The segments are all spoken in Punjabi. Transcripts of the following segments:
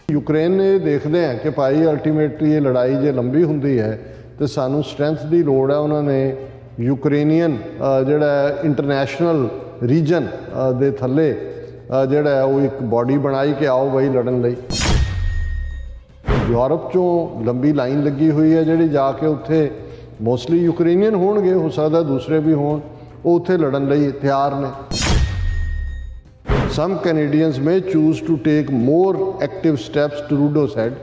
यूक्रेन ने देखते हैं कि भाई अल्टीमेटली ये लड़ाई जो लंबी होंगी है तो सानू स्ट्रेंथ की लोड़ है। उन्होंने यूक्रेनियन जोड़ा इंटरनेशनल रीजन दे थले जोड़ा है वो एक बॉडी बनाई कि आओ बई लड़न लई। यूरोप चों लंबी लाइन लगी हुई है जी जाके उत्थे मोस्टली यूक्रेनियन होणगे, हो सकता दूसरे भी होण, वो उत्थे लड़न लई तैयार ने। Some Canadians may choose to take more active steps, Trudeau said.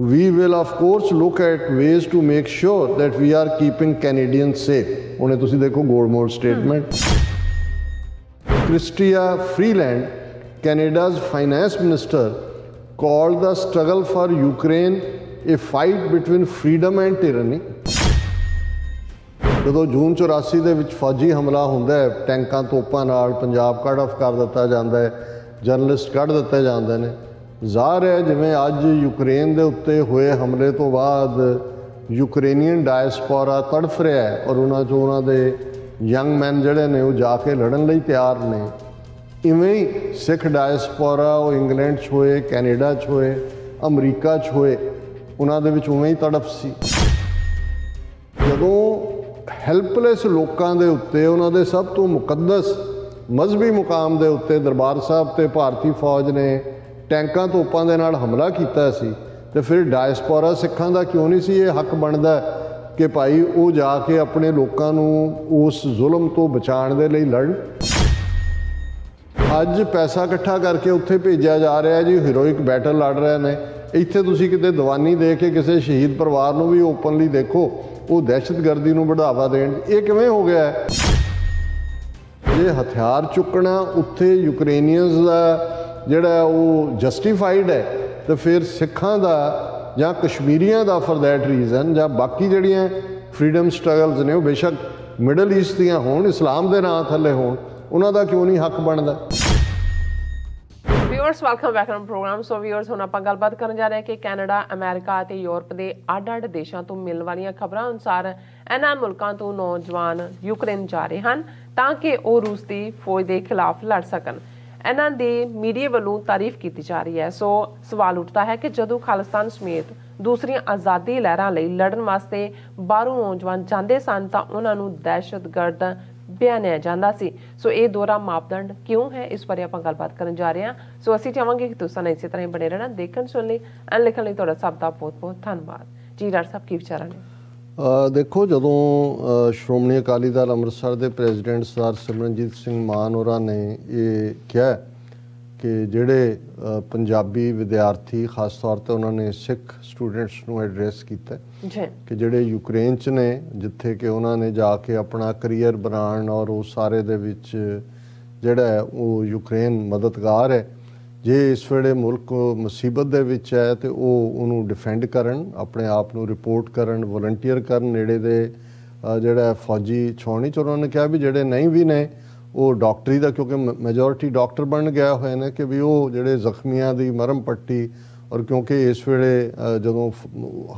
We will of course look at ways to make sure that we are keeping Canadians safe. उन्हें तुसी देखो गोलमोल statement. Chrystia Freeland, Canada's finance minister, called the struggle for Ukraine a fight between freedom and tyranny. ਜਦੋਂ ਜੂਨ 84 ਦੇ ਵਿੱਚ ਫੌਜੀ ਹਮਲਾ ਹੁੰਦਾ ਹੈ, ਟੈਂਕਾਂ ਤੋਪਾਂ ਨਾਲ ਪੰਜਾਬ ਕੱਢ ਆਫ ਕਰ ਦਿੱਤਾ ਜਾਂਦਾ ਹੈ, ਜਰਨਲਿਸਟ ਕੱਢ ਦਿੱਤੇ ਜਾਂਦੇ ਨੇ। ਜ਼ਾਹਰ ਹੈ ਜਿਵੇਂ ਅੱਜ ਯੂਕਰੇਨ ਦੇ ਉੱਤੇ ਹੋਏ ਹਮਲੇ ਤੋਂ ਬਾਅਦ ਯੂਕਰੇਨੀਅਨ ਡਾਇਸਪੋਰਾ ਤੜਫ ਰਿਹਾ ਹੈ ਔਰ ਉਹਨਾਂ 'ਚੋਂ ਉਹਨਾਂ ਦੇ ਯੰਗ ਮੈਨ ਜਿਹੜੇ ਨੇ ਉਹ ਜਾ ਕੇ ਲੜਨ ਲਈ ਤਿਆਰ ਨੇ। ਇਵੇਂ ਹੀ ਸਿੱਖ ਡਾਇਸਪੋਰਾ ਉਹ ਇੰਗਲੈਂਡ 'ਚ ਹੋਏ, ਕੈਨੇਡਾ 'ਚ ਹੋਏ, ਅਮਰੀਕਾ 'ਚ ਹੋਏ, ਉਹਨਾਂ ਦੇ ਵਿੱਚ ਉਵੇਂ ਹੀ ਤੜਫ ਸੀ। ਜਦੋਂ ਹੈਲਪਲੈਸ ਲੋਕਾਂ ਦੇ ਉੱਤੇ ਉਹਨਾਂ ਦੇ ਸਭ ਤੋਂ ਮੁਕੱਦਸ ਮਜ਼ਹਬੀ ਮੁਕਾਮ ਦੇ ਉੱਤੇ ਦਰਬਾਰ ਸਾਹਿਬ ਤੇ ਭਾਰਤੀ ਫੌਜ ਨੇ ਟੈਂਕਾਂ ਤੋਪਾਂ ਦੇ ਨਾਲ ਹਮਲਾ ਕੀਤਾ ਸੀ ਤੇ ਫਿਰ ਡਾਇਸਪੋਰਾ ਸਿੱਖਾਂ ਦਾ ਕਿਉਂ ਨਹੀਂ ਸੀ ਇਹ ਹੱਕ ਬਣਦਾ ਕਿ ਭਾਈ ਉਹ ਜਾ ਕੇ ਆਪਣੇ ਲੋਕਾਂ ਨੂੰ ਉਸ ਜ਼ੁਲਮ ਤੋਂ ਬਚਾਉਣ ਦੇ ਲਈ ਲੜਨ। ਅੱਜ ਪੈਸਾ ਇਕੱਠਾ ਕਰਕੇ ਉੱਥੇ ਭੇਜਿਆ ਜਾ ਰਿਹਾ ਜੀ, ਹੀਰੋਇਕ ਬੈਟਲ ਲੜ ਰਹੇ ਨੇ। ਇੱਥੇ ਤੁਸੀਂ ਕਿਤੇ ਦੀਵਾਨੀ ਦੇ ਕੇ ਕਿਸੇ ਸ਼ਹੀਦ ਪਰਿਵਾਰ ਨੂੰ ਵੀ ਓਪਨਲੀ ਦੇਖੋ, ਉਹ ਦਹਿਸ਼ਤਗਰਦੀ ਨੂੰ बढ़ावा देण। ये किवें हो गया है? ये हथियार चुकना उत्थे यूक्रेनियंस का जिहड़ा वो जस्टिफाइड है तो फिर सिखां दा जां कश्मीरियां दा फॉर दैट रीजन जां बाकी जिहड़ियां फ्रीडम स्ट्रगल्स ने वो बेशक मिडल ईस्ट दियां होण, इस्लाम दे नां थल्ले होण, उन्हां दा क्यों नहीं हक बनदा? Viewers welcome back on programme. So viewers हुण आपां गलबात करन जा रहे हैं कि कैनेडा, अमेरिका ते यूरोप के ਅੱਡ-ਅੱਡ देशों तो मिलने वाली खबरों अनुसार इन्हां मुल्कों तो नौजवान यूक्रेन जा रहे हैं ताकि वो रूस की फौज के खिलाफ लड़ सकन। इन्हां दी मीडिया वालों तारीफ की जा रही है। सो सवाल उठता है कि जदों खालिस्तान समेत दूसरी आज़ादी लहरां लई लड़न वास्ते बाहरों नौजवान जांदे सन तां उन्हां नूं दहशतगर्द ਬਿਆਨਿਆ ਜਾਂਦਾ ਸੀ। ਸੋ ਇਹ ਦੋਹਰਾ ਮਾਪਦੰਡ ਕਿਉਂ ਹੈ, ਇਸ ਬਾਰੇ ਆਪਾਂ ਗੱਲਬਾਤ ਕਰਨ ਜਾ ਰਹੇ ਹਾਂ। ਸੋ ਅਸੀਂ ਚਾਹਾਂਗੇ ਕਿ ਤੁਸੀਂ ਇਸੇ ਤਰ੍ਹਾਂ ਹੀ ਬਣੇ ਰਹਿਣਾ, ਦੇਖਣ ਸੁਣ ਲਈ ਐਂਡ ਲਿਖਣ ਲਈ ਤੁਹਾਡਾ ਸਭ ਦਾ ਬਹੁਤ ਬਹੁਤ ਧੰਨਵਾਦ ਜੀ। ਡਾਕਟਰ ਸਾਹਿਬ ਕੀ ਵਿਚਾਰਾਂ ਨੇ? ਦੇਖੋ, ਜਦੋਂ ਸ਼੍ਰੋਮਣੀ ਅਕਾਲੀ ਦਲ ਅੰਮ੍ਰਿਤਸਰ ਦੇ ਪ੍ਰੈਜ਼ੀਡੈਂਟ ਸਰਦਾਰ ਸਿਮਰਨਜੀਤ ਸਿੰਘ ਮਾਨ ਹੋਰਾਂ ਨੇ ਇਹ ਕਿਹਾ ਕਿ ਜਿਹੜੇ ਪੰਜਾਬੀ ਵਿਦਿਆਰਥੀ ਖਾਸ ਤੌਰ 'ਤੇ ਉਹਨਾਂ ਨੇ ਸਿੱਖ ਸਟੂਡੈਂਟਸ ਨੂੰ ਐਡਰੈਸ ਕੀਤਾ ਕਿ ਜਿਹੜੇ ਯੂਕਰੇਨ 'ਚ ਨੇ, ਜਿੱਥੇ ਕਿ ਉਹਨਾਂ ਨੇ ਜਾ ਕੇ ਆਪਣਾ ਕਰੀਅਰ ਬਣਾਉਣ ਔਰ ਉਹ ਸਾਰੇ ਦੇ ਵਿੱਚ ਜਿਹੜਾ ਹੈ ਉਹ ਯੂਕਰੇਨ ਮਦਦਗਾਰ ਹੈ। ਜੇ ਇਸ ਵੇਲੇ ਮੁਲਕ ਮੁਸੀਬਤ ਦੇ ਵਿੱਚ ਹੈ ਤੇ ਉਹ ਉਹਨੂੰ ਡਿਫੈਂਡ ਕਰਨ, ਆਪਣੇ ਆਪ ਨੂੰ ਰਿਪੋਰਟ ਕਰਨ, ਵਲੰਟੀਅਰ ਕਰਨ ਨੇੜੇ ਦੇ ਜਿਹੜਾ ਫੌਜੀ ਛਾਉਣੀ 'ਚ। ਉਹਨਾਂ ਨੇ ਕਿਹਾ ਵੀ ਜਿਹੜੇ ਨਹੀਂ ਵੀ ਨੇ ਉਹ ਡਾਕਟਰੀ ਦਾ, ਕਿਉਂਕਿ ਮੈਜੋਰਿਟੀ ਡਾਕਟਰ ਬਣ ਗਿਆ ਹੋਏ ਨੇ, ਕਿ ਵੀ ਉਹ ਜਿਹੜੇ ਜ਼ਖਮੀਆਂ ਦੀ ਮਰਮ ਪੱਟੀ ਔਰ ਕਿਉਂਕਿ ਇਸ ਵੇਲੇ ਜਦੋਂ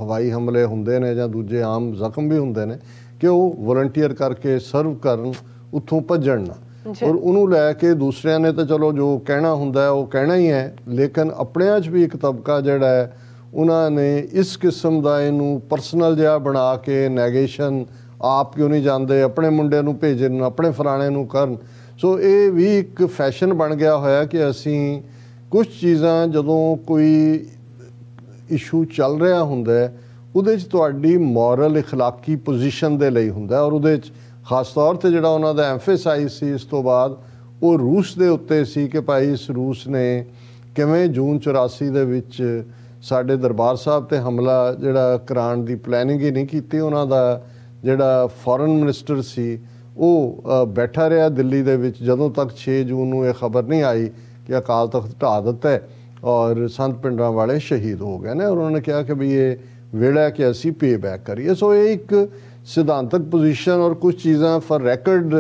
ਹਵਾਈ ਹਮਲੇ ਹੁੰਦੇ ਨੇ ਜਾਂ ਦੂਜੇ ਆਮ ਜ਼ਖਮ ਵੀ ਹੁੰਦੇ ਨੇ ਕਿ ਉਹ ਵਲੰਟੀਅਰ ਕਰਕੇ ਸਰਵ ਕਰਨ, ਉੱਥੋਂ ਭੱਜਣ ਨਾ। ਔਰ ਉਹਨੂੰ ਲੈ ਕੇ ਦੂਸਰਿਆਂ ਨੇ ਤਾਂ ਚਲੋ ਜੋ ਕਹਿਣਾ ਹੁੰਦਾ ਉਹ ਕਹਿਣਾ ਹੀ ਹੈ, ਲੇਕਿਨ ਆਪਣਿਆਂ 'ਚ ਵੀ ਇੱਕ ਤਬਕਾ ਜਿਹੜਾ ਹੈ ਉਹਨਾਂ ਨੇ ਇਸ ਕਿਸਮ ਦਾ ਇਹਨੂੰ ਪਰਸਨਲ ਜਿਹਾ ਬਣਾ ਕੇ ਨੈਗੇਸ਼ਨ, ਆਪ ਕਿਉਂ ਨਹੀਂ ਜਾਂਦੇ, ਆਪਣੇ ਮੁੰਡੇ ਨੂੰ ਭੇਜਣ, ਆਪਣੇ ਫਲਾਣੇ ਨੂੰ ਕਰਨ। ਸੋ ਇਹ ਵੀ ਇੱਕ ਫੈਸ਼ਨ ਬਣ ਗਿਆ ਹੋਇਆ ਕਿ ਅਸੀਂ ਕੁਛ ਚੀਜ਼ਾਂ ਜਦੋਂ ਕੋਈ ਇਸ਼ੂ ਚੱਲ ਰਿਹਾ ਹੁੰਦਾ ਉਹਦੇ 'ਚ ਤੁਹਾਡੀ ਮੋਰਲ ਇਖਲਾਕੀ ਪੋਜੀਸ਼ਨ ਦੇ ਲਈ ਹੁੰਦਾ ਔਰ ਉਹਦੇ 'ਚ ਖਾਸ ਤੌਰ 'ਤੇ ਜਿਹੜਾ ਉਹਨਾਂ ਦਾ ਐਮਫੇਸਾਈਜ਼ ਸੀ ਇਸ ਤੋਂ ਬਾਅਦ ਉਹ ਰੂਸ ਦੇ ਉੱਤੇ ਸੀ ਕਿ ਭਾਈ ਇਸ ਰੂਸ ਨੇ ਕਿਵੇਂ ਜੂਨ 84 ਦੇ ਵਿੱਚ ਸਾਡੇ ਦਰਬਾਰ ਸਾਹਿਬ 'ਤੇ ਹਮਲਾ ਜਿਹੜਾ ਕਰਾਉਣ ਦੀ ਪਲੈਨਿੰਗ ਹੀ ਨਹੀਂ ਕੀਤੀ। ਉਹਨਾਂ ਦਾ ਜਿਹੜਾ ਫੋਰਨ ਮਿਨਿਸਟਰ ਸੀ ਉਹ ਬੈਠਾ ਰਿਹਾ ਦਿੱਲੀ ਦੇ ਵਿੱਚ ਜਦੋਂ ਤੱਕ 6 ਜੂਨ ਨੂੰ ਇਹ ਖਬਰ ਨਹੀਂ ਆਈ ਕਿ ਅਕਾਲ ਤਖਤ ਢਾਹ ਦਿੱਤਾ ਹੈ ਔਰ ਸੰਤ ਪਿੰਡਰਾਂ ਵਾਲੇ ਸ਼ਹੀਦ ਹੋ ਗਏ ਨੇ। ਔਰ ਉਹਨਾਂ ਨੇ ਕਿਹਾ ਕਿ ਵੀ ਇਹ ਵੇਲਾ ਕਿ ਅਸੀਂ ਪੇ ਬੈਕ ਕਰੀਏ। ਸੋ ਇਹ ਇੱਕ ਸਿਧਾਂਤਕ ਪੋਜੀਸ਼ਨ ਔਰ ਕੁਝ ਚੀਜ਼ਾਂ ਫॉर ਰੈਕਰਡ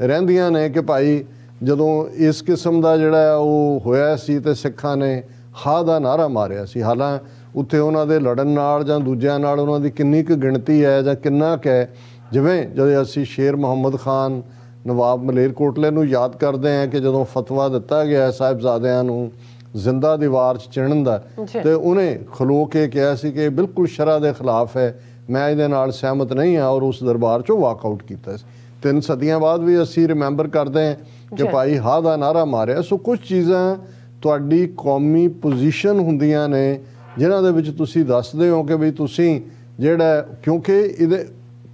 ਰਹਿੰਦੀਆਂ ਨੇ ਕਿ ਭਾਈ ਜਦੋਂ ਇਸ ਕਿਸਮ ਦਾ ਜਿਹੜਾ ਉਹ ਹੋਇਆ ਸੀ ਤੇ ਸਿੱਖਾਂ ਨੇ ਹਾਂ ਦਾ ਨਾਰਾ ਮਾਰਿਆ ਸੀ। ਹਾਲਾਂ ਉੱਥੇ ਉਹਨਾਂ ਦੇ ਲੜਨ ਨਾਲ ਜਾਂ ਦੂਜਿਆਂ ਨਾਲ ਉਹਨਾਂ ਦੀ ਕਿੰਨੀ ਕੁ ਗਿਣਤੀ ਹੈ ਜਾਂ ਕਿੰਨਾ ਕੁ ਹੈ, ਜਿਵੇਂ ਜਦੋਂ ਅਸੀਂ ਸ਼ੇਰ ਮੁਹੰਮਦ ਖਾਨ ਨਵਾਬ ਮਲੇਰਕੋਟਲੇ ਨੂੰ ਯਾਦ ਕਰਦੇ ਹਾਂ ਕਿ ਜਦੋਂ ਫਤਵਾ ਦਿੱਤਾ ਗਿਆ ਸਾਹਿਬਜ਼ਾਦਿਆਂ ਨੂੰ ਜ਼ਿੰਦਾ ਦੀਵਾਰ 'ਚ ਚਿਣਨ ਦਾ, ਤੇ ਉਹਨੇ ਖਲੋ ਕੇ ਕਿਹਾ ਸੀ ਕਿ ਬਿਲਕੁਲ ਸ਼ਰਅ ਦੇ ਖਿਲਾਫ ਹੈ, ਮੈਂ ਇਹਦੇ ਨਾਲ ਸਹਿਮਤ ਨਹੀਂ ਹਾਂ, ਔਰ ਉਸ ਦਰਬਾਰ 'ਚੋਂ ਵਾਕਆਊਟ ਕੀਤਾ ਸੀ। 3 ਸਦੀਆਂ ਬਾਅਦ ਵੀ ਅਸੀਂ ਰਿਮੈਂਬਰ ਕਰਦੇ ਹਾਂ ਕਿ ਭਾਈ ਹਾਂ ਦਾ ਨਾਰਾ ਮਾਰਿਆ। ਸੋ ਕੁਝ ਚੀਜ਼ਾਂ ਤੁਹਾਡੀ ਕੌਮੀ ਪੋਜੀਸ਼ਨ ਹੁੰਦੀਆਂ ਨੇ ਜਿਨ੍ਹਾਂ ਦੇ ਵਿੱਚ ਤੁਸੀਂ ਦੱਸਦੇ ਹੋ ਕਿ ਵੀ ਤੁਸੀਂ ਜਿਹੜਾ, ਕਿਉਂਕਿ ਇਹਦੇ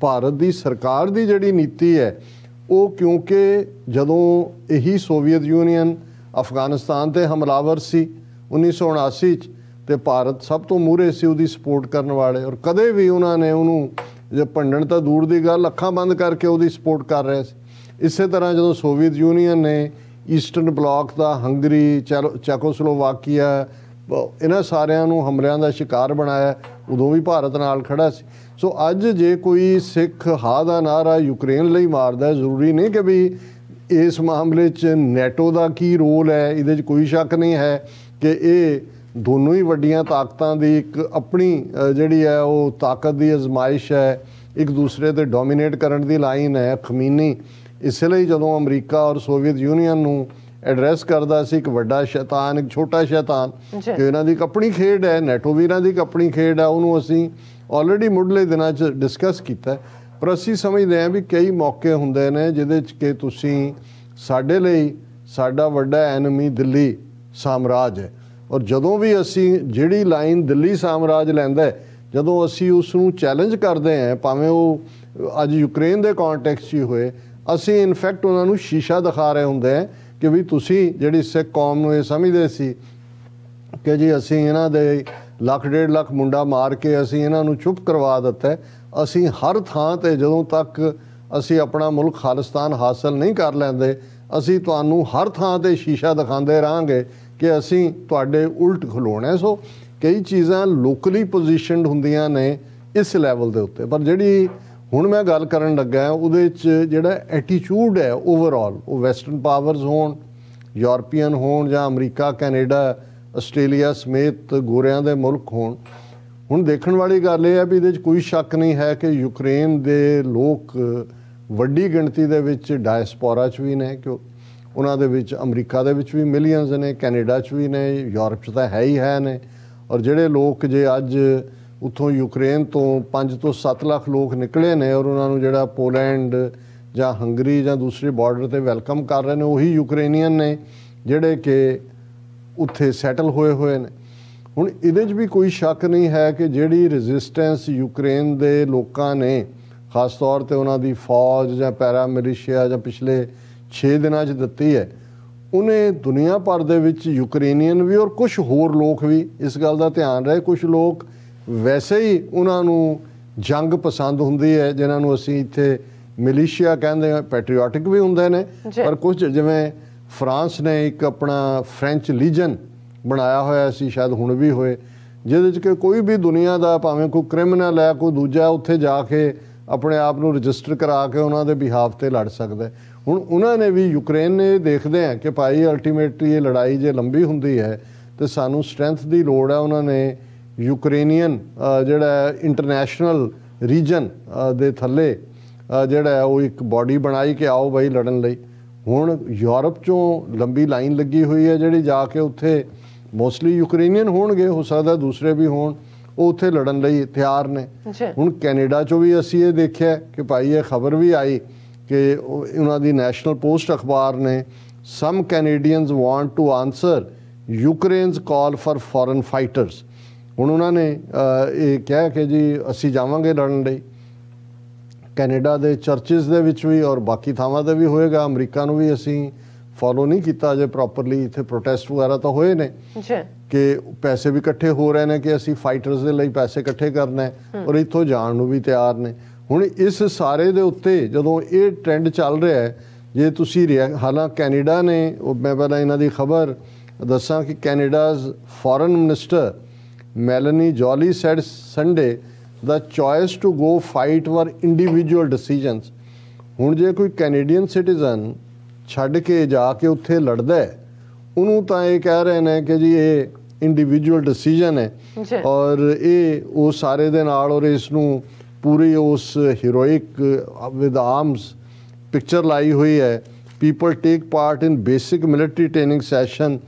ਭਾਰਤ ਦੀ ਸਰਕਾਰ ਦੀ ਜਿਹੜੀ ਨੀਤੀ ਹੈ ਉਹ, ਕਿਉਂਕਿ ਜਦੋਂ ਇਹੀ ਸੋਵੀਅਤ ਯੂਨੀਅਨ ਅਫਗਾਨਿਸਤਾਨ 'ਤੇ ਹਮਲਾਵਰ ਸੀ 1979 'ਚ, ਤੇ ਭਾਰਤ ਸਭ ਤੋਂ ਮੂਹਰੇ ਸੀ ਉਹਦੀ ਸਪੋਰਟ ਕਰਨ ਵਾਲੇ, ਔਰ ਕਦੇ ਵੀ ਉਹਨਾਂ ਨੇ ਉਹਨੂੰ ਜੇ ਭੰਡਣ ਤਾਂ ਦੂਰ ਦੀ ਗੱਲ, ਅੱਖਾਂ ਬੰਦ ਕਰਕੇ ਉਹਦੀ ਸਪੋਰਟ ਕਰ ਰਹੇ ਸੀ। ਇਸੇ ਤਰ੍ਹਾਂ ਜਦੋਂ ਸੋਵੀਅਤ ਯੂਨੀਅਨ ਨੇ ਈਸਟਰਨ ਬਲਾਕ ਦਾ ਹੰਗਰੀ, ਚੈਕੋਸਲੋਵਾਕੀਆ, ਇਹਨਾਂ ਸਾਰਿਆਂ ਨੂੰ ਹਮਲਿਆਂ ਦਾ ਸ਼ਿਕਾਰ ਬਣਾਇਆ, ਉਦੋਂ ਵੀ ਭਾਰਤ ਨਾਲ ਖੜਾ ਸੀ। ਸੋ ਅੱਜ ਜੇ ਕੋਈ ਸਿੱਖ ਹਾਂ ਦਾ ਨਾਰਾ ਯੂਕਰੇਨ ਲਈ ਮਾਰਦਾ, ਜ਼ਰੂਰੀ ਨਹੀਂ ਕਿ ਵੀ ਇਸ ਮਾਮਲੇ 'ਚ ਨੈਟੋ ਦਾ ਕੀ ਰੋਲ ਹੈ, ਇਹਦੇ 'ਚ ਕੋਈ ਸ਼ੱਕ ਨਹੀਂ ਹੈ ਕਿ ਇਹ ਦੋਨੋਂ ਹੀ ਵੱਡੀਆਂ ਤਾਕਤਾਂ ਦੀ ਇੱਕ ਆਪਣੀ ਜਿਹੜੀ ਹੈ ਉਹ ਤਾਕਤ ਦੀ ਅਜ਼ਮਾਇਸ਼ ਹੈ, ਇੱਕ ਦੂਸਰੇ 'ਤੇ ਡੋਮੀਨੇਟ ਕਰਨ ਦੀ ਲਾਈਨ ਹੈ। ਖਮੀਨੀ ਇਸ ਲਈ ਜਦੋਂ ਅਮਰੀਕਾ ਔਰ ਸੋਵੀਅਤ ਯੂਨੀਅਨ ਨੂੰ ਐਡਰੈਸ ਕਰਦਾ ਸੀ ਇੱਕ ਵੱਡਾ ਸ਼ੈਤਾਨ, ਇੱਕ ਛੋਟਾ ਸ਼ੈਤਾਨ, ਕਿ ਇਹਨਾਂ ਦੀ ਇੱਕ ਆਪਣੀ ਖੇਡ ਹੈ, ਨੈਟੋ ਵੀ ਇਹਨਾਂ ਦੀ ਇੱਕ ਆਪਣੀ ਖੇਡ ਹੈ, ਉਹਨੂੰ ਅਸੀਂ ਆਲਰੇਡੀ ਮੁੱਢਲੇ ਦਿਨਾਂ 'ਚ ਡਿਸਕਸ ਕੀਤਾ। ਪਰ ਅਸੀਂ ਸਮਝਦੇ ਹਾਂ ਵੀ ਕਈ ਮੌਕੇ ਹੁੰਦੇ ਨੇ ਜਿਹਦੇ 'ਚ ਕਿ ਤੁਸੀਂ, ਸਾਡੇ ਲਈ ਸਾਡਾ ਵੱਡਾ ਐਨਮੀ ਦਿੱਲੀ ਸਾਮਰਾਜ ਹੈ, ਔਰ ਜਦੋਂ ਵੀ ਅਸੀਂ ਜਿਹੜੀ ਲਾਈਨ ਦਿੱਲੀ ਸਾਮਰਾਜ ਲੈਂਦਾ, ਜਦੋਂ ਅਸੀਂ ਉਸ ਨੂੰ ਚੈਲੰਜ ਕਰਦੇ ਹਾਂ, ਭਾਵੇਂ ਉਹ ਅੱਜ ਯੂਕਰੇਨ ਦੇ ਕੌਨਟੈਕਸਟ 'ਚ ਹੀ ਹੋਏ, ਅਸੀਂ ਇਨਫੈਕਟ ਉਹਨਾਂ ਨੂੰ ਸ਼ੀਸ਼ਾ ਦਿਖਾ ਰਹੇ ਹੁੰਦੇ ਹਾਂ ਕਿ ਵੀ ਤੁਸੀਂ ਜਿਹੜੀ ਸਿੱਖ ਕੌਮ ਨੂੰ ਇਹ ਸਮਝਦੇ ਸੀ ਕਿ ਜੀ ਅਸੀਂ ਇਹਨਾਂ ਦੇ 1.5 ਲੱਖ ਮੁੰਡਾ ਮਾਰ ਕੇ ਅਸੀਂ ਇਹਨਾਂ ਨੂੰ ਚੁੱਪ ਕਰਵਾ ਦਿੱਤਾ, ਅਸੀਂ ਹਰ ਥਾਂ 'ਤੇ ਜਦੋਂ ਤੱਕ ਅਸੀਂ ਆਪਣਾ ਮੁਲਕ ਖਾਲਿਸਤਾਨ ਹਾਸਲ ਨਹੀਂ ਕਰ ਲੈਂਦੇ, ਅਸੀਂ ਤੁਹਾਨੂੰ ਹਰ ਥਾਂ 'ਤੇ ਸ਼ੀਸ਼ਾ ਦਿਖਾਉਂਦੇ ਰਹਾਂਗੇ ਕਿ ਅਸੀਂ ਤੁਹਾਡੇ ਉਲਟ ਖਲੋਣਾ। ਸੋ ਕਈ ਚੀਜ਼ਾਂ ਲੋਕਲੀ ਪੋਜੀਸ਼ਨਡ ਹੁੰਦੀਆਂ ਨੇ ਇਸ ਲੈਵਲ ਦੇ ਉੱਤੇ, ਪਰ ਜਿਹੜੀ ਹੁਣ ਮੈਂ ਗੱਲ ਕਰਨ ਲੱਗਾ ਉਹਦੇ 'ਚ ਜਿਹੜਾ ਐਟੀਚਿਊਡ ਹੈ ਓਵਰਆਲ, ਉਹ ਵੈਸਟਰਨ ਪਾਵਰਸ ਹੋਣ, ਯੂਰਪੀਅਨ ਹੋਣ, ਜਾਂ ਅਮਰੀਕਾ, ਕੈਨੇਡਾ, ਆਸਟ੍ਰੇਲੀਆ ਸਮੇਤ ਗੋਰਿਆਂ ਦੇ ਮੁਲਕ ਹੋਣ, ਹੁਣ ਦੇਖਣ ਵਾਲੀ ਗੱਲ ਇਹ ਹੈ ਵੀ ਇਹਦੇ 'ਚ ਕੋਈ ਸ਼ੱਕ ਨਹੀਂ ਹੈ ਕਿ ਯੂਕਰੇਨ ਦੇ ਲੋਕ ਵੱਡੀ ਗਿਣਤੀ ਦੇ ਵਿੱਚ ਡਾਇਸਪੋਰਾ 'ਚ ਵੀ ਨੇ, ਕਿ ਉਹਨਾਂ ਦੇ ਵਿੱਚ ਅਮਰੀਕਾ ਦੇ ਵਿੱਚ ਵੀ ਮਿਲੀਅਨਸ ਨੇ, ਕੈਨੇਡਾ 'ਚ ਵੀ ਨੇ, ਯੂਰਪ 'ਚ ਤਾਂ ਹੈ ਹੀ ਹੈ ਨੇ, ਔਰ ਜਿਹੜੇ ਲੋਕ ਜੇ ਅੱਜ ਉੱਥੋਂ ਯੂਕਰੇਨ ਤੋਂ 5 ਤੋਂ 7 ਲੱਖ ਲੋਕ ਨਿਕਲੇ ਨੇ, ਔਰ ਉਹਨਾਂ ਨੂੰ ਜਿਹੜਾ ਪੋਲੈਂਡ ਜਾਂ ਹੰਗਰੀ ਜਾਂ ਦੂਸਰੇ ਬਾਰਡਰ 'ਤੇ ਵੈਲਕਮ ਕਰ ਰਹੇ ਨੇ, ਉਹੀ ਯੂਕਰੇਨੀਅਨ ਨੇ ਜਿਹੜੇ ਕਿ ਉੱਥੇ ਸੈਟਲ ਹੋਏ ਨੇ। ਹੁਣ ਇਹਦੇ 'ਚ ਵੀ ਕੋਈ ਸ਼ੱਕ ਨਹੀਂ ਹੈ ਕਿ ਜਿਹੜੀ ਰੈਜ਼ਿਸਟੈਂਸ ਯੂਕਰੇਨ ਦੇ ਲੋਕਾਂ ਨੇ, ਖਾਸ ਤੌਰ 'ਤੇ ਉਹਨਾਂ ਦੀ ਫੌਜ ਜਾਂ ਪੈਰਾ ਮਿਲੀਸ਼ੀਆ ਜਾਂ ਪਿਛਲੇ 6 ਦਿਨਾਂ 'ਚ ਦਿੱਤੀ ਹੈ, ਉਹਨੇ ਦੁਨੀਆ ਭਰ ਦੇ ਵਿੱਚ ਯੂਕਰੇਨੀਅਨ ਵੀ ਔਰ ਕੁਝ ਹੋਰ ਲੋਕ ਵੀ, ਇਸ ਗੱਲ ਦਾ ਧਿਆਨ ਰਹੇ, ਕੁਝ ਲੋਕ ਵੈਸੇ ਹੀ ਉਹਨਾਂ ਨੂੰ ਜੰਗ ਪਸੰਦ ਹੁੰਦੀ ਹੈ, ਜਿਨ੍ਹਾਂ ਨੂੰ ਅਸੀਂ ਇੱਥੇ ਮਿਲੀਸ਼ੀਆ ਕਹਿੰਦੇ ਹਾਂ, ਪੈਟਰੀਓਟਿਕ ਵੀ ਹੁੰਦੇ ਨੇ, ਪਰ ਕੁਝ ਜਿਵੇਂ ਫਰਾਂਸ ਨੇ ਇੱਕ ਆਪਣਾ ਫ੍ਰੈਂਚ ਲੀਜਨ ਬਣਾਇਆ ਹੋਇਆ ਸੀ, ਸ਼ਾਇਦ ਹੁਣ ਵੀ ਹੋਏ, ਜਿਹਦੇ 'ਚ ਕਿ ਕੋਈ ਵੀ ਦੁਨੀਆ ਦਾ ਭਾਵੇਂ ਕੋਈ ਕ੍ਰਿਮੀਨਲ ਹੈ, ਕੋਈ ਦੂਜਾ, ਉੱਥੇ ਜਾ ਕੇ ਆਪਣੇ ਆਪ ਨੂੰ ਰਜਿਸਟਰ ਕਰਾ ਕੇ ਉਹਨਾਂ ਦੇ ਬਿਹਾਫ 'ਤੇ ਲੜ ਸਕਦਾ। ਹੁਣ ਉਹਨਾਂ ਨੇ ਵੀ, ਯੂਕਰੇਨ ਨੇ, ਦੇਖਦੇ ਆ ਕਿ ਭਾਈ ਅਲਟੀਮੇਟਲੀ ਇਹ ਲੜਾਈ ਜੇ ਲੰਬੀ ਹੁੰਦੀ ਹੈ ਤੇ ਸਾਨੂੰ ਸਟਰੈਂਥ ਦੀ ਲੋੜ ਹੈ, ਉਹਨਾਂ ਨੇ ਯੂਕਰੇਨੀਅਨ ਜਿਹੜਾ ਇੰਟਰਨੈਸ਼ਨਲ ਰੀਜਨ ਦੇ ਥੱਲੇ ਜਿਹੜਾ ਉਹ ਇੱਕ ਬਾਡੀ ਬਣਾਈ ਕਿ ਆਓ ਬਾਈ ਲੜਨ ਲਈ। ਹੁਣ ਯੂਰਪ 'ਚੋਂ ਲੰਬੀ ਲਾਈਨ ਲੱਗੀ ਹੋਈ ਹੈ ਜਿਹੜੀ ਜਾ ਕੇ ਉੱਥੇ ਮੋਸਟਲੀ ਯੂਕਰੇਨੀਅਨ ਹੋਣਗੇ, ਹੋ ਸਕਦਾ ਦੂਸਰੇ ਵੀ ਹੋਣ, ਉਹ ਉੱਥੇ ਲੜਨ ਲਈ ਤਿਆਰ ਨੇ। ਹੁਣ ਕੈਨੇਡਾ 'ਚੋਂ ਵੀ ਅਸੀਂ ਇਹ ਦੇਖਿਆ ਕਿ ਭਾਈ ਇਹ ਖਬਰ ਵੀ ਆਈ ਕਿ ਉਹਨਾਂ ਦੀ ਨੈਸ਼ਨਲ ਪੋਸਟ ਅਖਬਾਰ ਨੇ, some Canadians want to answer Ukraine's call for foreign fighters. ਹੁਣ ਉਹਨਾਂ ਨੇ ਇਹ ਕਿਹਾ ਕਿ ਜੀ ਅਸੀਂ ਜਾਵਾਂਗੇ ਲੜਨ ਲਈ। ਕੈਨੇਡਾ ਦੇ ਚਰਚਿਸ ਦੇ ਵਿੱਚ ਵੀ ਔਰ ਬਾਕੀ ਥਾਵਾਂ 'ਤੇ ਵੀ ਹੋਏਗਾ। ਅਮਰੀਕਾ ਨੂੰ ਵੀ ਅਸੀਂ ਫੋਲੋ ਨਹੀਂ ਕੀਤਾ ਅਜੇ ਪ੍ਰੋਪਰਲੀ, ਇੱਥੇ ਪ੍ਰੋਟੈਸਟ ਵਗੈਰਾ ਤਾਂ ਹੋਏ ਨੇ ਕਿ ਪੈਸੇ ਵੀ ਇਕੱਠੇ ਹੋ ਰਹੇ ਨੇ ਕਿ ਅਸੀਂ ਫਾਈਟਰਸ ਦੇ ਲਈ ਪੈਸੇ ਇਕੱਠੇ ਕਰਨਾ ਔਰ ਇੱਥੋਂ ਜਾਣ ਨੂੰ ਵੀ ਤਿਆਰ ਨੇ। ਹੁਣ ਇਸ ਸਾਰੇ ਦੇ ਉੱਤੇ ਜਦੋਂ ਇਹ ਟ੍ਰੈਂਡ ਚੱਲ ਰਿਹਾ ਹੈ, ਜੇ ਤੁਸੀਂ ਹਾਲਾਂਕਿ ਕੈਨੇਡਾ ਨੇ, ਮੈਂ ਪਹਿਲਾਂ ਇਹਨਾਂ ਦੀ ਖਬਰ ਦੱਸਾਂ ਕਿ Canada's foreign minister Melanie Joly said Sunday the choice to go fight were individual decisions। ਹੁਣ ਜੇ ਕੋਈ ਕੈਨੇਡੀਅਨ ਸਿਟੀਜ਼ਨ ਛੱਡ ਕੇ ਜਾ ਕੇ ਉੱਥੇ ਲੜਦਾ ਹੈ, ਉਹਨੂੰ ਤਾਂ ਇਹ ਕਹਿ ਰਹੇ ਨੇ ਕਿ ਜੀ ਇਹ ਇੰਡੀਵਿਜੂਅਲ ਡਿਸੀਜਨ ਹੈ ਔਰ ਇਹ ਉਹ ਸਾਰੇ ਦੇ ਨਾਲ, ਔਰ ਇਸ ਨੂੰ ਪੂਰੀ ਉਸ ਹੀਰੋਇਕ ਵਿਦ ਆਰਮਸ ਪਿਕਚਰ ਲਾਈ ਹੋਈ ਹੈ। People take part in basic military training session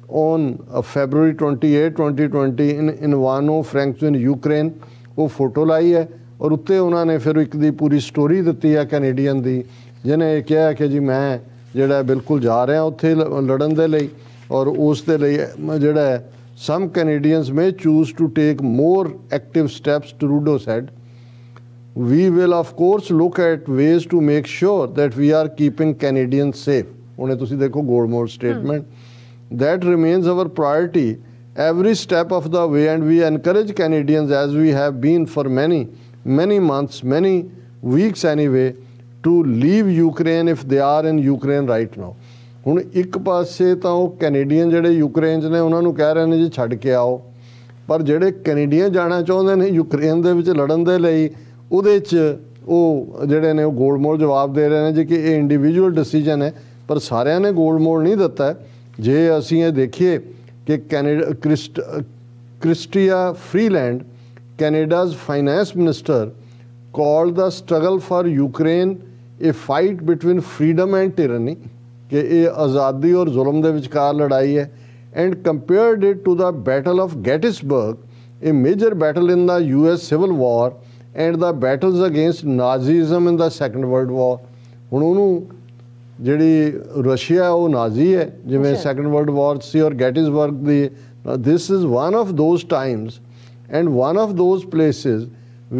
on February 28, 2020 in Ivano-Frankivsk, Ukraine. वो फोटो लाई है और उत्ते उन्होंने फिर एक दी पूरी स्टोरी दी है कैनेडियन दी, जिन्हें यह कहा कि जी मैं जिहड़ा बिल्कुल जा रहा उत्थे लड़न दे लई, और उस दे लई जिहड़ा some Canadians may choose to take more active steps, Trudeau said. We will of course look at ways to make sure that we are keeping Canadians safe. Hone tusi dekho Goldmore statement. That remains our priority every step of the way, and we encourage Canadians, as we have been for many months, many weeks anyway, to leave Ukraine if they are in Ukraine right now. ਹੁਣ ਇੱਕ ਪਾਸੇ ਤਾਂ ਉਹ ਕੈਨੇਡੀਅਨ ਜਿਹੜੇ ਯੂਕਰੇਨ 'ਚ ਨੇ ਉਹਨਾਂ ਨੂੰ ਕਹਿ ਰਹੇ ਨੇ ਜੀ ਛੱਡ ਕੇ ਆਓ, ਪਰ ਜਿਹੜੇ ਕੈਨੇਡੀਅਨ ਜਾਣਾ ਚਾਹੁੰਦੇ ਨੇ ਯੂਕਰੇਨ ਦੇ ਵਿੱਚ ਲੜਨ ਦੇ ਲਈ, ਉਹਦੇ 'ਚ ਉਹ ਜਿਹੜੇ ਨੇ ਉਹ ਗੋਲਮੋਲ ਜਵਾਬ ਦੇ ਰਹੇ ਨੇ ਜੀ ਕਿ ਇਹ ਇੰਡੀਵਿਜੂਅਲ ਡਿਸੀਜਨ ਹੈ, ਪਰ ਸਾਰਿਆਂ ਨੇ ਗੋਲਮੋਲ ਨਹੀਂ ਦਿੱਤਾ। ਜੇ ਅਸੀਂ ਇਹ ਦੇਖੀਏ ਕਿ Chrystia Freeland, Canada's finance minister, called the struggle for Ukraine a fight between freedom and tyranny, कि ये आज़ादी और जुल्म दे विचकार लड़ाई है, and compared it to the Battle of Gettysburg, a major battle in the US Civil War and the battles against Nazism in the Second World War। ਹੁਣ ਉਹਨੂੰ ਜਿਹੜੀ ਰਸ਼ੀਆ ਉਹ ਨਾਜ਼ੀ ਹੈ ਜਿਵੇਂ ਸੈਕੰਡ ਵਰਲਡ ਵਾਰ ਸੀ, ਔਰ ਗੈਟਿਸਬਰਗ ਦੀ, this is one of those times and one of those places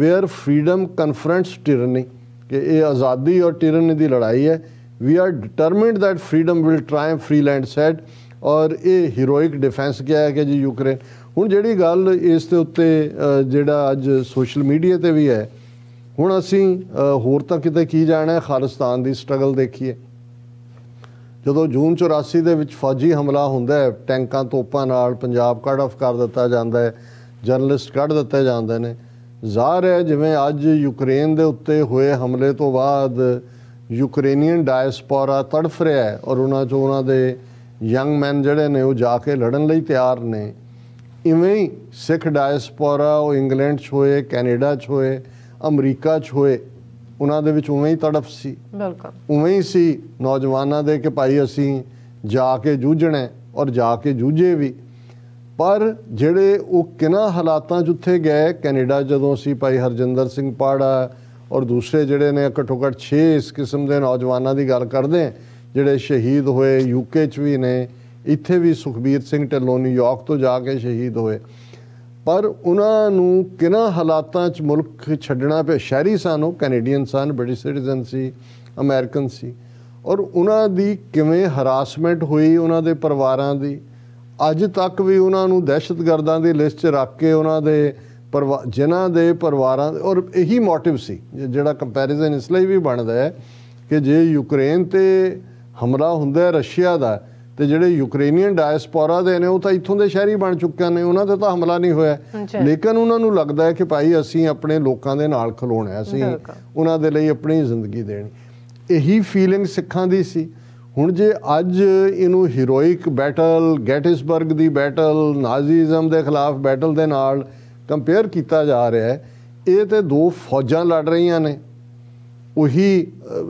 where freedom confronts tyranny, कि ये आज़ादी और tyranny ਦੀ ਲੜਾਈ ਹੈ। We are determined that freedom will triumph, Freeland said, और ये हीरोइक डिफेंस किया है कि जी यूक्रेन। ਹੁਣ ਜਿਹੜੀ ਗੱਲ ਇਸ ਦੇ ਉੱਤੇ ਜਿਹੜਾ ਅੱਜ ਸੋਸ਼ਲ ਮੀਡੀਆ ਤੇ ਵੀ ਹੈ, ਹੁਣ ਅਸੀਂ ਹੋਰ ਤਾਂ ਕਿਤੇ ਕੀ ਜਾਣਾ, ਖਾਲਿਸਤਾਨ ਦੀ ਸਟਰਗਲ ਦੇਖੀਏ। ਜਦੋਂ ਜੂਨ 84 ਦੇ ਵਿੱਚ ਫੌਜੀ ਹਮਲਾ ਹੁੰਦਾ ਹੈ, ਟੈਂਕਾਂ ਤੋਪਾਂ ਨਾਲ ਪੰਜਾਬ ਕੱਢ ਆਫ ਕਰ ਦਿੱਤਾ ਜਾਂਦਾ ਹੈ, ਜਰਨਲਿਸਟ ਕੱਢ ਦਿੱਤੇ ਜਾਂਦੇ ਨੇ। ਜ਼ਾਹਰ ਹੈ ਜਿਵੇਂ ਅੱਜ ਯੂਕਰੇਨ ਦੇ ਉੱਤੇ ਹੋਏ ਹਮਲੇ ਤੋਂ ਬਾਅਦ ਯੂਕਰੇਨੀਅਨ ਡਾਇਸਪੋਰਾ ਤੜਫ ਰਿਹਾ ਹੈ, ਔਰ ਉਹਨਾਂ 'ਚੋਂ ਉਹਨਾਂ ਦੇ ਯੰਗ ਮੈਨ ਜਿਹੜੇ ਨੇ ਉਹ ਜਾ ਕੇ ਲੜਨ ਲਈ ਤਿਆਰ ਨੇ। ਇਵੇਂ ਹੀ ਸਿੱਖ ਡਾਇਸਪੋਰਾ ਉਹ ਇੰਗਲੈਂਡ 'ਚ ਹੋਏ, ਕੈਨੇਡਾ 'ਚ ਹੋਏ, ਅਮਰੀਕਾ 'ਚ ਹੋਏ, ਉਹਨਾਂ ਦੇ ਵਿੱਚ ਉਵੇਂ ਹੀ ਤੜਫ ਸੀ। ਬਿਲਕੁਲ ਉਵੇਂ ਹੀ ਸੀ ਨੌਜਵਾਨਾਂ ਦੇ ਕਿ ਭਾਈ ਅਸੀਂ ਜਾ ਕੇ ਜੂਝਣਾ, ਔਰ ਜਾ ਕੇ ਜੂਝੇ ਵੀ। ਪਰ ਜਿਹੜੇ ਉਹ ਕਿਹਨਾਂ ਹਾਲਾਤਾਂ 'ਚ ਉੱਥੇ ਗਏ, ਕੈਨੇਡਾ ਜਦੋਂ ਅਸੀਂ ਭਾਈ ਹਰਜਿੰਦਰ ਸਿੰਘ ਪਾੜਾ ਔਰ ਦੂਸਰੇ ਜਿਹੜੇ ਨੇ ਘੱਟੋ ਘੱਟ 6 ਇਸ ਕਿਸਮ ਦੇ ਨੌਜਵਾਨਾਂ ਦੀ ਗੱਲ ਕਰਦੇ ਹਾਂ ਜਿਹੜੇ ਸ਼ਹੀਦ ਹੋਏ, ਯੂਕੇ 'ਚ ਵੀ ਨੇ, ਇੱਥੇ ਵੀ ਸੁਖਬੀਰ ਸਿੰਘ ਢਿੱਲੋਂ ਨਿਊਯਾਰਕ ਤੋਂ ਜਾ ਕੇ ਸ਼ਹੀਦ ਹੋਏ। ਪਰ ਉਹਨਾਂ ਨੂੰ ਕਿਹਨਾਂ ਹਾਲਾਤਾਂ 'ਚ ਮੁਲਕ ਛੱਡਣਾ ਪਿਆ। ਸ਼ਹਿਰੀ ਸਨ, ਉਹ ਕੈਨੇਡੀਅਨ ਸਨ, ਬ੍ਰਿਟਿਸ਼ ਸਿਟੀਜ਼ਨ ਸੀ, ਅਮਰੀਕਨ ਸੀ, ਔਰ ਉਹਨਾਂ ਦੀ ਕਿਵੇਂ ਹਰਾਸਮੈਂਟ ਹੋਈ ਉਹਨਾਂ ਦੇ ਪਰਿਵਾਰਾਂ ਦੀ। ਅੱਜ ਤੱਕ ਵੀ ਉਹਨਾਂ ਨੂੰ ਦਹਿਸ਼ਤਗਰਦਾਂ ਦੀ ਲਿਸਟ 'ਚ ਰੱਖ ਕੇ ਉਹਨਾਂ ਦੇ ਜਿਨ੍ਹਾਂ ਦੇ ਪਰਿਵਾਰਾਂ, ਔਰ ਇਹੀ ਮੋਟਿਵ ਸੀ ਜਿਹੜਾ ਕੰਪੈਰੀਜ਼ਨ ਇਸ ਲਈ ਵੀ ਬਣਦਾ ਹੈ ਕਿ ਜੇ ਯੂਕਰੇਨ 'ਤੇ ਹਮਲਾ ਹੁੰਦਾ ਹੈ ਰਸ਼ੀਆ ਦਾ, ਤੇ ਜਿਹੜੇ ਯੂਕਰੇਨੀਅਨ ਡਾਇਸਪੋਰਾ ਦੇ ਨੇ ਉਹ ਤਾਂ ਇੱਥੋਂ ਦੇ ਸ਼ਹਿਰੀ ਬਣ ਚੁੱਕੇ ਨੇ, ਉਹਨਾਂ 'ਤੇ ਤਾਂ ਹਮਲਾ ਨਹੀਂ ਹੋਇਆ, ਲੇਕਿਨ ਉਹਨਾਂ ਨੂੰ ਲੱਗਦਾ ਹੈ ਕਿ ਭਾਈ ਅਸੀਂ ਆਪਣੇ ਲੋਕਾਂ ਦੇ ਨਾਲ ਖਲੋਣਾ, ਅਸੀਂ ਉਹਨਾਂ ਦੇ ਲਈ ਆਪਣੀ ਜ਼ਿੰਦਗੀ ਦੇਣੀ। ਇਹੀ ਫੀਲਿੰਗ ਸਿੱਖਾਂ ਦੀ ਸੀ। ਹੁਣ ਜੇ ਅੱਜ ਇਹਨੂੰ ਹੀਰੋਇਕ ਬੈਟਲ, ਗੈਟਿਸਬਰਗ ਦੀ ਬੈਟਲ, ਨਾਜ਼ੀਜ਼ਮ ਦੇ ਖਿਲਾਫ ਬੈਟਲ ਦੇ ਨਾਲ ਕੰਪੇਅਰ ਕੀਤਾ ਜਾ ਰਿਹਾ ਹੈ, ਇਹ ਤੇ ਦੋ ਫੌਜਾਂ ਲੜ ਰਹੀਆਂ ਨੇ। ਉਹੀ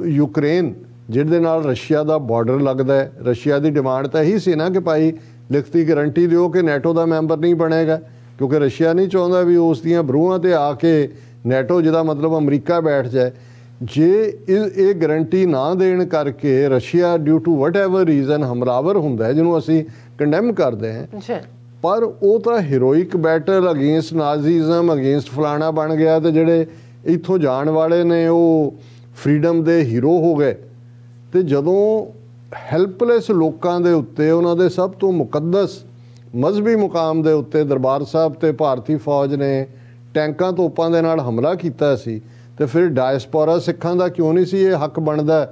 ਯੂਕਰੇਨ ਜਿਹਦੇ ਨਾਲ ਰਸ਼ੀਆ ਦਾ ਬਾਰਡਰ ਲੱਗਦਾ ਹੈ, ਰਸ਼ੀਆ ਦੀ ਡਿਮਾਂਡ ਤਾਂ ਇਹੀ ਸੀ ਨਾ ਕਿ ਭਾਈ ਲਿਖਤੀ ਗਰੰਟੀ ਦਿਓ ਕਿ ਨੈਟੋ ਦਾ ਮੈਂਬਰ ਨਹੀਂ ਬਣੇਗਾ, ਕਿਉਂਕਿ ਰਸ਼ੀਆ ਨਹੀਂ ਚਾਹੁੰਦਾ ਵੀ ਉਸ ਦੀਆਂ ਬਰੂਹਾਂ 'ਤੇ ਆ ਕੇ ਨੈਟੋ, ਜਿਹਦਾ ਮਤਲਬ ਅਮਰੀਕਾ ਬੈਠ ਜਾਏ। ਜੇ ਇਹ ਗਰੰਟੀ ਨਾ ਦੇਣ ਕਰਕੇ Russia due to whatever reason ਹਮਲਾਵਰ ਹੁੰਦਾ ਹੈ, ਜਿਹਨੂੰ ਅਸੀਂ ਕੰਡੈਮ ਕਰਦੇ ਹਾਂ, ਪਰ ਉਹ ਤਾਂ ਹੀਰੋਇਕ ਬੈਟਲ ਅਗੇਂਸਟ ਨਾਜ਼ੀਜ਼ਮ, ਅਗੇਂਸਟ ਫਲਾਣਾ ਬਣ ਗਿਆ, ਤੇ ਜਿਹੜੇ ਇੱਥੋਂ ਜਾਣ ਵਾਲੇ ਨੇ ਉਹ ਫਰੀਡਮ ਦੇ ਹੀਰੋ ਹੋ ਗਏ। ਤੇ ਜਦੋਂ ਹੈਲਪਲੈਸ ਲੋਕਾਂ ਦੇ ਉੱਤੇ, ਉਹਨਾਂ ਦੇ ਸਭ ਤੋਂ ਮੁਕੱਦਸ ਮਜ਼ਹਬੀ ਮੁਕਾਮ ਦੇ ਉੱਤੇ ਦਰਬਾਰ ਸਾਹਿਬ ਤੇ ਭਾਰਤੀ ਫੌਜ ਨੇ ਟੈਂਕਾਂ ਤੋਪਾਂ ਦੇ ਨਾਲ ਹਮਲਾ ਕੀਤਾ ਸੀ, ਤੇ ਫਿਰ ਡਾਇਸਪੋਰਾ ਸਿੱਖਾਂ ਦਾ ਕਿਉਂ ਨਹੀਂ ਸੀ ਇਹ ਹੱਕ ਬਣਦਾ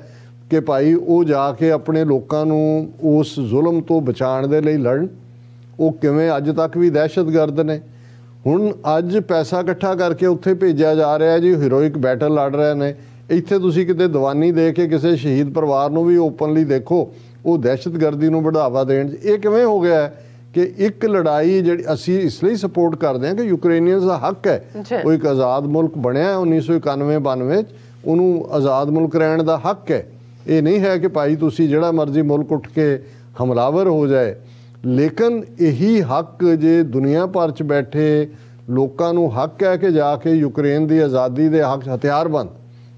ਕਿ ਭਾਈ ਉਹ ਜਾ ਕੇ ਆਪਣੇ ਲੋਕਾਂ ਨੂੰ ਉਸ ਜ਼ੁਲਮ ਤੋਂ ਬਚਾਉਣ ਦੇ ਲਈ ਲੜਨ? ਉਹ ਕਿਵੇਂ ਅੱਜ ਤੱਕ ਵੀ ਦਹਿਸ਼ਤਗਰਦ ਨੇ। ਹੁਣ ਅੱਜ ਪੈਸਾ ਇਕੱਠਾ ਕਰਕੇ ਉੱਥੇ ਭੇਜਿਆ ਜਾ ਰਿਹਾ ਜੀ, ਹੀਰੋਇਕ ਬੈਟਲ ਲੜ ਰਹੇ ਨੇ। ਇੱਥੇ ਤੁਸੀਂ ਕਿਤੇ ਦੀਵਾਨੀ ਦੇ ਕੇ ਕਿਸੇ ਸ਼ਹੀਦ ਪਰਿਵਾਰ ਨੂੰ ਵੀ ਓਪਨਲੀ ਦੇਖੋ, ਉਹ ਦਹਿਸ਼ਤਗਰਦੀ ਨੂੰ ਵਧਾਵਾ ਦੇਣ। ਇਹ ਕਿਵੇਂ ਹੋ ਗਿਆ ਕਿ ਇੱਕ ਲੜਾਈ ਜਿਹੜੀ ਅਸੀਂ ਇਸ ਲਈ ਸਪੋਰਟ ਕਰਦੇ ਹਾਂ ਕਿ ਯੂਕਰੇਨੀਅਨਸ ਦਾ ਹੱਕ ਹੈ, ਉਹ ਇੱਕ ਆਜ਼ਾਦ ਮੁਲਕ ਬਣਿਆ 1991-92 'ਚ, ਉਹਨੂੰ ਆਜ਼ਾਦ ਮੁਲਕ ਰਹਿਣ ਦਾ ਹੱਕ ਹੈ। ਇਹ ਨਹੀਂ ਹੈ ਕਿ ਭਾਈ ਤੁਸੀਂ ਜਿਹੜਾ ਮਰਜ਼ੀ ਮੁਲਕ ਉੱਠ ਕੇ ਹਮਲਾਵਰ ਹੋ ਜਾਏ। ਲੇਕਿਨ ਇਹੀ ਹੱਕ ਜੇ ਦੁਨੀਆ ਭਰ 'ਚ ਬੈਠੇ ਲੋਕਾਂ ਨੂੰ ਹੱਕ ਹੈ ਕਿ ਜਾ ਕੇ ਯੂਕਰੇਨ ਦੀ ਆਜ਼ਾਦੀ ਦੇ ਹੱਕ ਹਥਿਆਰਬੰਦ,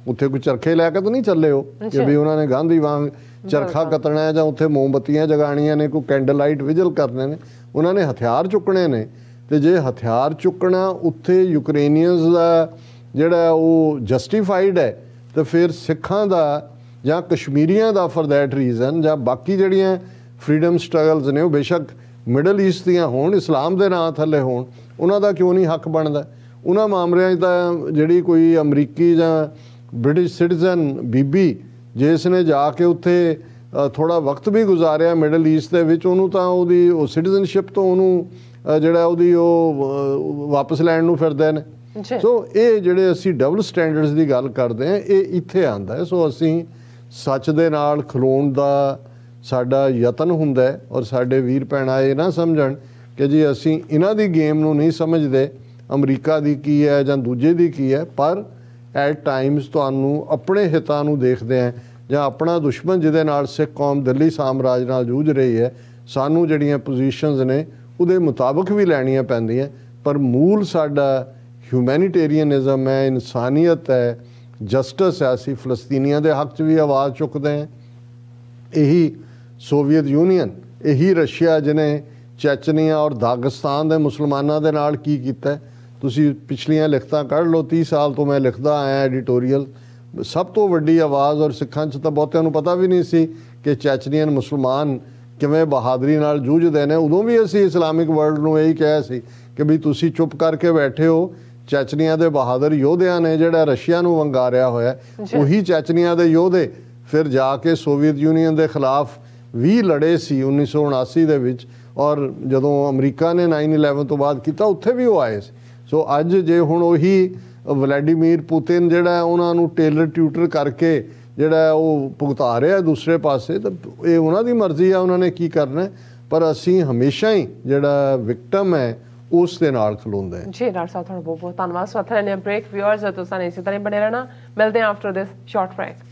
ਉੱਥੇ ਕੋਈ ਚਰਖੇ ਲੈ ਕੇ ਤਾਂ ਨਹੀਂ ਚੱਲੇ ਹੋ ਕਿ ਵੀ ਉਹਨਾਂ ਨੇ ਗਾਂਧੀ ਵਾਂਗ ਚਰਖਾ ਕੱਤਣਾ ਹੈ ਜਾਂ ਉੱਥੇ ਮੋਮਬੱਤੀਆਂ ਜਗਾਣੀਆਂ ਨੇ, ਕੋਈ ਕੈਂਡਲ ਲਾਈਟ ਵਿਜਲ ਕਰਨੇ ਨੇ। ਉਹਨਾਂ ਨੇ ਹਥਿਆਰ ਚੁੱਕਣੇ ਨੇ, ਤੇ ਜੇ ਹਥਿਆਰ ਚੁੱਕਣਾ ਉੱਥੇ ਯੂਕਰੇਨੀਅਨਸ ਦਾ ਜਿਹੜਾ ਉਹ ਜਸਟੀਫਾਈਡ ਹੈ, ਤਾਂ ਫਿਰ ਸਿੱਖਾਂ ਦਾ ਜਾਂ ਕਸ਼ਮੀਰੀਆਂ ਦਾ ਫॉर दैट ਰੀਜ਼ਨ ਜਾਂ ਬਾਕੀ ਜਿਹੜੀਆਂ ਫਰੀडम ਸਟਰਗਲਸ ਨੇ ਉਹ ਬੇਸ਼ੱਕ ਮਿਡਲ ਈਸਟ ਦੀਆਂ ਹੋਣ, ਇਸਲਾਮ ਦੇ ਨਾਂ ਥੱਲੇ ਹੋਣ, ਉਹਨਾਂ ਦਾ ਕਿਉਂ ਨਹੀਂ ਹੱਕ ਬਣਦਾ? ਉਹਨਾਂ ਮਾਮਲਿਆਂ 'ਚ ਤਾਂ ਜਿਹੜੀ ਕੋਈ ਅਮਰੀਕੀ ਜਾਂ ਬ੍ਰਿਟਿਸ਼ ਸਿਟੀਜ਼ਨ ਬੀਬੀ ਜਿਸ ਨੇ ਜਾ ਕੇ ਉੱਥੇ ਥੋੜ੍ਹਾ ਵਕਤ ਵੀ ਗੁਜ਼ਾਰਿਆ ਮਿਡਲ ਈਸਟ ਦੇ ਵਿੱਚ, ਉਹਨੂੰ ਤਾਂ ਉਹਦੀ ਉਹ ਸਿਟੀਜ਼ਨਸ਼ਿਪ ਤੋਂ ਉਹਨੂੰ ਜਿਹੜਾ ਉਹਦੀ ਉਹ ਵਾਪਸ ਲੈਣ ਨੂੰ ਫਿਰਦੇ ਨੇ। ਸੋ ਇਹ ਜਿਹੜੇ ਅਸੀਂ ਡਬਲ ਸਟੈਂਡਰਡਸ ਦੀ ਗੱਲ ਕਰਦੇ ਹਾਂ, ਇਹ ਇੱਥੇ ਆਉਂਦਾ ਹੈ। ਸੋ ਅਸੀਂ ਸੱਚ ਦੇ ਨਾਲ ਖਲੋਣ ਦਾ ਸਾਡਾ ਯਤਨ ਹੁੰਦਾ ਹੈ, ਔਰ ਸਾਡੇ ਵੀਰ ਭੈਣਾਂ ਇਹ ਨਾ ਸਮਝਣ ਕਿ ਜੀ ਅਸੀਂ ਇਹਨਾਂ ਦੀ ਗੇਮ ਨੂੰ ਨਹੀਂ ਸਮਝਦੇ, ਅਮਰੀਕਾ ਦੀ ਕੀ ਹੈ ਜਾਂ ਦੂਜੇ ਦੀ ਕੀ ਹੈ, ਪਰ ਐਟ ਟਾਈਮਸ ਤੁਹਾਨੂੰ ਆਪਣੇ ਹਿੱਤਾਂ ਨੂੰ ਦੇਖਦੇ ਆ ਜਾਂ ਆਪਣਾ ਦੁਸ਼ਮਣ ਜਿਹਦੇ ਨਾਲ ਸਿੱਖ ਕੌਮ ਦਿੱਲੀ ਸਾਮਰਾਜ ਨਾਲ ਜੂਝ ਰਹੀ ਹੈ, ਸਾਨੂੰ ਜਿਹੜੀਆਂ ਪੋਜੀਸ਼ਨਸ ਨੇ ਉਹਦੇ ਮੁਤਾਬਕ ਵੀ ਲੈਣੀਆਂ ਪੈਂਦੀਆਂ, ਪਰ ਮੂਲ ਸਾਡਾ ਹਿਊਮੈਨੀਟੇਰੀਅਨਿਜ਼ਮ ਹੈ, ਇਨਸਾਨੀਅਤ ਹੈ, ਜਸਟਿਸ ਹੈ। ਅਸੀਂ ਫਲਸਤੀਨੀਆਂ ਦੇ ਹੱਕ 'ਚ ਵੀ ਆਵਾਜ਼ ਚੁੱਕਦੇ ਹਾਂ। ਇਹੀ ਸੋਵੀਅਤ ਯੂਨੀਅਨ, ਇਹੀ ਰਸ਼ੀਆ ਜਿਹਨੇ ਚੈਚਨੀਆ ਔਰ ਦਾਗਿਸਤਾਨ ਦੇ ਮੁਸਲਮਾਨਾਂ ਦੇ ਨਾਲ ਕੀ ਕੀਤਾ, ਤੁਸੀਂ ਪਿਛਲੀਆਂ ਲਿਖਤਾਂ ਕੱਢ ਲਓ। 30 ਸਾਲ ਤੋਂ ਮੈਂ ਲਿਖਦਾ ਆਇਆ ਐਡੀਟੋਰੀਅਲ। ਸਭ ਤੋਂ ਵੱਡੀ ਆਵਾਜ਼, ਔਰ ਸਿੱਖਾਂ 'ਚ ਤਾਂ ਬਹੁਤਿਆਂ ਨੂੰ ਪਤਾ ਵੀ ਨਹੀਂ ਸੀ ਕਿ ਚੈਚਨੀਅਨ ਮੁਸਲਮਾਨ ਕਿਵੇਂ ਬਹਾਦਰੀ ਨਾਲ ਜੂਝਦੇ ਨੇ। ਉਦੋਂ ਵੀ ਅਸੀਂ ਇਸਲਾਮਿਕ ਵਰਲਡ ਨੂੰ ਇਹੀ ਕਿਹਾ ਸੀ ਕਿ ਵੀ ਤੁਸੀਂ ਚੁੱਪ ਕਰਕੇ ਬੈਠੇ ਹੋ। ਚੈਚਨੀਆ ਦੇ ਬਹਾਦਰ ਯੋਧਿਆਂ ਨੇ ਜਿਹੜਾ ਰਸ਼ੀਆ ਨੂੰ ਵੰਗਾਰਿਆ ਹੋਇਆ, ਉਹੀ ਚੈਚਨੀਆ ਦੇ ਯੋਧੇ ਫਿਰ ਜਾ ਕੇ ਸੋਵੀਅਤ ਯੂਨੀਅਨ ਦੇ ਖਿਲਾਫ ਵੀ ਲੜੇ ਸੀ 1979 ਦੇ ਵਿੱਚ, ਔਰ ਜਦੋਂ ਅਮਰੀਕਾ ਨੇ 9/11 ਤੋਂ ਬਾਅਦ ਕੀਤਾ ਉੱਥੇ ਵੀ ਉਹ ਆਏ ਸੀ। ਸੋ ਅੱਜ ਜੇ ਹੁਣ ਉਹੀ ਵਲੈਡੀਮੀਰ ਪੁਤਿਨ ਜਿਹੜਾ ਉਹਨਾਂ ਨੂੰ ਟੇਲਰ ਟਿਊਟਰ ਕਰਕੇ ਜਿਹੜਾ ਉਹ ਭੁਗਤਾ ਰਿਹਾ ਦੂਸਰੇ ਪਾਸੇ, ਤਾਂ ਇਹ ਉਹਨਾਂ ਦੀ ਮਰਜ਼ੀ ਆ, ਉਹਨਾਂ ਨੇ ਕੀ ਕਰਨਾ, ਪਰ ਅਸੀਂ ਹਮੇਸ਼ਾ ਹੀ ਜਿਹੜਾ ਵਿਕਟਮ ਹੈ ਉਸ ਦੇ ਨਾਲ ਖਲੋਂਦੇ ਹਾਂ। ਜੀ ਡਾਕਟਰ ਸਾਹਿਬ, ਤੁਹਾਡਾ ਬਹੁਤ ਬਹੁਤ ਧੰਨਵਾਦ। ਸੋ ਇੱਥੇ ਨੇ ਬ੍ਰੇਕ। ਵਿਊਅਰਸ ਤੁਸੀਂ ਇਸੇ ਤਰ੍ਹਾਂ ਬਣੇ ਰਹਿਣਾ, ਮਿਲਦੇ ਹਾਂ ਆਫਟਰ ਦਿਸ ਸ਼ਾਰਟ ਬ੍ਰੇਕ।